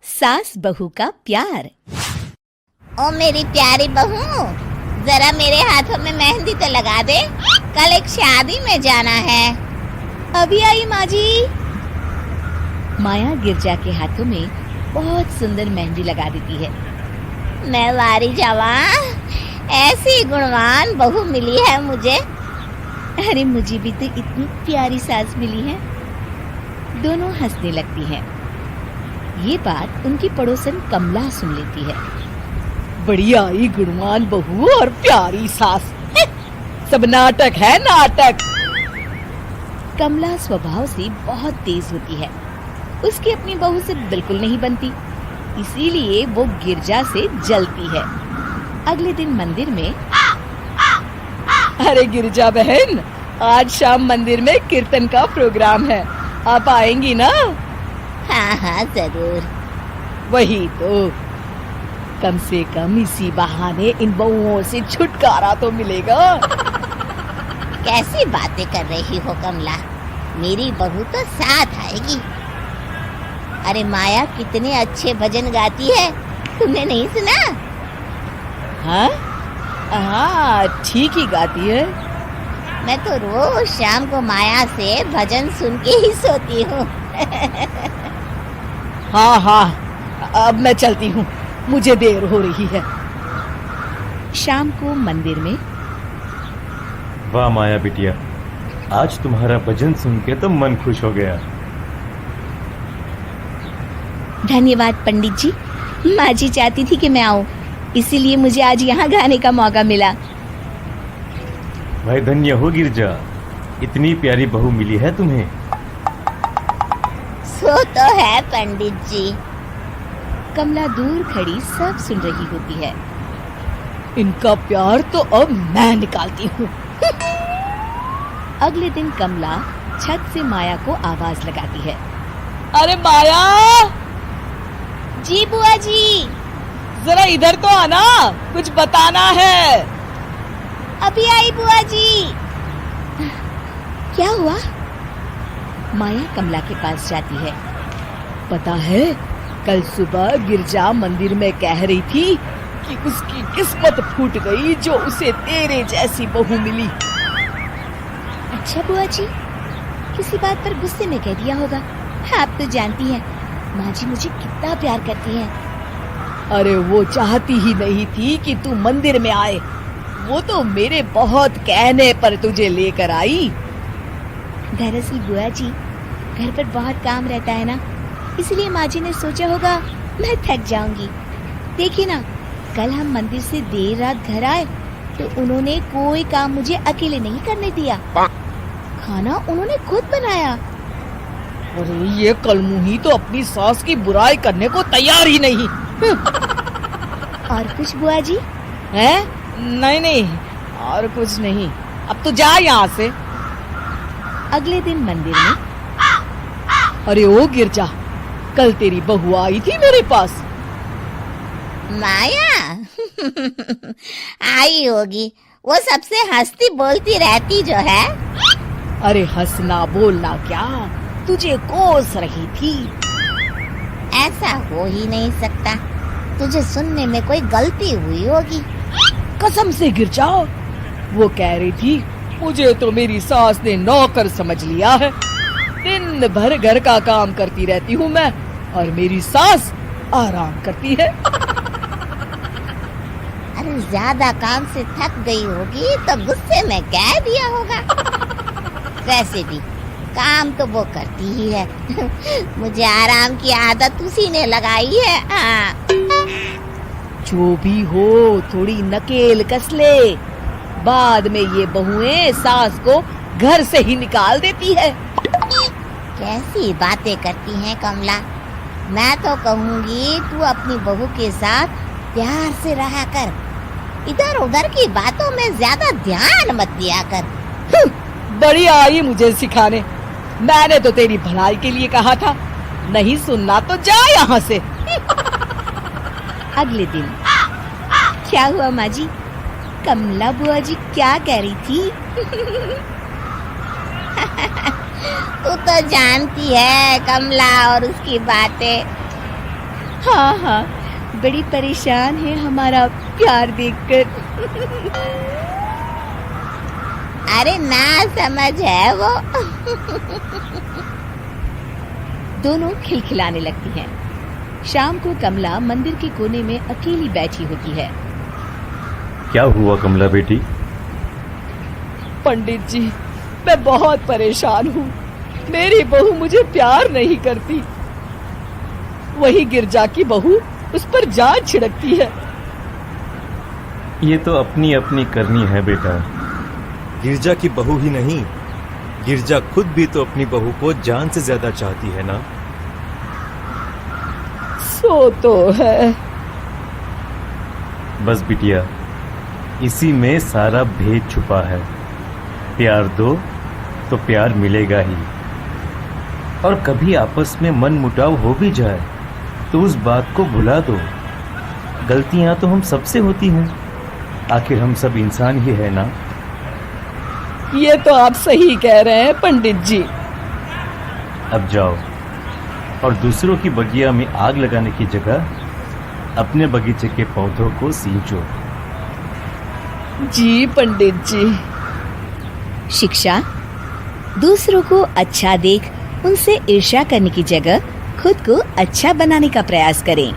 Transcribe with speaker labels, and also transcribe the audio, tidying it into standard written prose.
Speaker 1: सास बहू का प्यार।
Speaker 2: ओ मेरी प्यारी बहू, जरा मेरे हाथों में मेहंदी तो लगा दे, कल एक शादी में जाना है।
Speaker 1: अभी आई माँ जी। माया गिरजा के हाथों में बहुत सुंदर मेहंदी लगा देती है।
Speaker 2: मैं वारी जावा, ऐसी गुणवान बहू मिली है मुझे।
Speaker 1: अरे मुझे भी तो इतनी प्यारी सास मिली है। दोनों हंसने लगती हैं। ये बात उनकी पड़ोसन कमला सुन लेती है।
Speaker 3: बढ़िया ही गुणवान बहू और प्यारी सास, सब नाटक है नाटक।
Speaker 1: कमला स्वभाव से बहुत तेज होती है। उसकी अपनी बहू से बिल्कुल नहीं बनती, इसीलिए वो गिरजा से जलती है। अगले दिन मंदिर में,
Speaker 3: अरे गिरजा बहन, आज शाम मंदिर में कीर्तन का प्रोग्राम है, आप आएंगी ना?
Speaker 2: हाँ हाँ जरूर।
Speaker 3: वही तो, कम से कम इसी बहाने इन बहुओं से छुटकारा तो मिलेगा।
Speaker 2: कैसी बातें कर रही हो कमला, मेरी बहू तो साथ आएगी। अरे माया कितने अच्छे भजन गाती है, तुमने नहीं सुना?
Speaker 3: हाँ हाँ, ठीक ही गाती है।
Speaker 2: मैं तो रोज शाम को माया से भजन सुन के ही सोती हूँ।
Speaker 3: हाँ हाँ, अब मैं चलती हूँ, मुझे देर हो रही है।
Speaker 1: शाम को मंदिर में,
Speaker 4: वाह माया बिटिया, आज तुम्हारा भजन सुन के तो मन खुश हो गया।
Speaker 1: धन्यवाद पंडित जी। माँ जी चाहती थी कि मैं आऊँ, इसीलिए मुझे आज यहाँ गाने का मौका मिला।
Speaker 4: भाई धन्य हो गिरजा, इतनी प्यारी बहू मिली है तुम्हें।
Speaker 2: सो तो है पंडित जी।
Speaker 1: कमला दूर खड़ी सब सुन रही होती है।
Speaker 3: इनका प्यार तो अब मैं निकालती हूँ।
Speaker 1: अगले दिन कमला छत से माया को आवाज लगाती है।
Speaker 3: अरे माया,
Speaker 1: जी बुआ जी।
Speaker 3: जरा इधर तो आना, कुछ बताना है।
Speaker 1: अभी आई बुआ जी। क्या हुआ? माया कमला के पास जाती है।
Speaker 3: पता है, कल सुबह गिरजा मंदिर में कह रही थी कि उसकी किस्मत फूट गई जो उसे तेरे जैसी बहू मिली।
Speaker 1: अच्छा बुआ जी, किसी बात पर गुस्से में कह दिया होगा। आप तो जानती हैं माँ जी मुझे कितना प्यार करती हैं।
Speaker 3: अरे वो चाहती ही नहीं थी कि तू मंदिर में आए, वो तो मेरे बहुत कहने पर तुझे लेकर आई।
Speaker 1: दरअसल बुआ जी, घर पर बहुत काम रहता है ना, इसलिए माँ जी ने सोचा होगा मैं थक जाऊंगी। देखिए ना, कल हम मंदिर से देर रात घर आए तो उन्होंने कोई काम मुझे अकेले नहीं करने दिया। खाना उन्होंने खुद बनाया।
Speaker 3: अरे ये कलमुही तो अपनी सास की बुराई करने को तैयार ही नहीं।
Speaker 1: और कुछ बुआ जी?
Speaker 3: है? नहीं नहीं, और कुछ नहीं, अब तो जा यहाँ से।
Speaker 1: अगले दिन मंदिर में,
Speaker 3: अरे ओ गिरजा, कल तेरी बहू आई थी मेरे पास।
Speaker 2: माया आई होगी, वो सबसे हंसती बोलती रहती जो है।
Speaker 3: अरे हंसना बोलना क्या, तुझे कोस रही थी।
Speaker 2: ऐसा हो ही नहीं सकता, तुझे सुनने में कोई गलती हुई होगी।
Speaker 3: कसम से गिरजा, वो कह रही थी मुझे तो मेरी सास ने नौकर समझ लिया है। दिन भर घर का काम करती रहती हूँ मैं, और मेरी सास आराम करती है।
Speaker 2: अरे ज्यादा काम से थक गई होगी तो गुस्से में कह दिया होगा। वैसे भी काम तो वो करती ही है। मुझे आराम की आदत उसी ने लगाई है। हाँ।
Speaker 3: जो भी हो, थोड़ी नकेल कस ले, बाद में ये बहुएं सास को घर से ही निकाल देती है।
Speaker 2: कैसी बातें करती हैं कमला, मैं तो कहूँगी तू अपनी बहू के साथ प्यार से रहा कर, इधर उधर की बातों में ज्यादा ध्यान मत दिया कर।
Speaker 3: बड़ी आई मुझे सिखाने, मैंने तो तेरी भलाई के लिए कहा था, नहीं सुनना तो जा यहाँ से।
Speaker 1: अगले दिन, क्या हुआ माँ जी? कमला बुआ जी क्या कह रही थी?
Speaker 2: तू तो जानती है कमला और उसकी बातें।
Speaker 1: हाँ हाँ, बड़ी परेशान है हमारा प्यार देखकर।
Speaker 2: अरे ना समझ है वो।
Speaker 1: दोनों खिलखिलाने लगती हैं। शाम को कमला मंदिर के कोने में अकेली बैठी होती है।
Speaker 4: क्या हुआ कमला बेटी?
Speaker 3: पंडित जी, मैं बहुत परेशान हूँ। मेरी बहू मुझे प्यार नहीं करती। वही गिरजा की बहू उस पर जान छिड़कती है।
Speaker 4: ये तो अपनी अपनी करनी है बेटा।
Speaker 5: गिरजा की बहू ही नहीं, गिरजा खुद भी तो अपनी बहू को जान से ज्यादा चाहती है ना।
Speaker 3: सो तो है।
Speaker 4: बस बिटिया, इसी में सारा भेद छुपा है। प्यार दो तो प्यार मिलेगा ही। और कभी आपस में मन मुटाव हो भी जाए तो उस बात को भुला दो। गलतियां तो हम सबसे होती हैं, आखिर हम सब इंसान ही है ना।
Speaker 3: ये तो आप सही कह रहे हैं पंडित जी।
Speaker 4: अब जाओ और दूसरों की बगिया में आग लगाने की जगह अपने बगीचे के पौधों को सींचो।
Speaker 3: जी पंडित जी।
Speaker 1: शिक्षा: दूसरों को अच्छा देख उनसे ईर्ष्या करने की जगह खुद को अच्छा बनाने का प्रयास करें।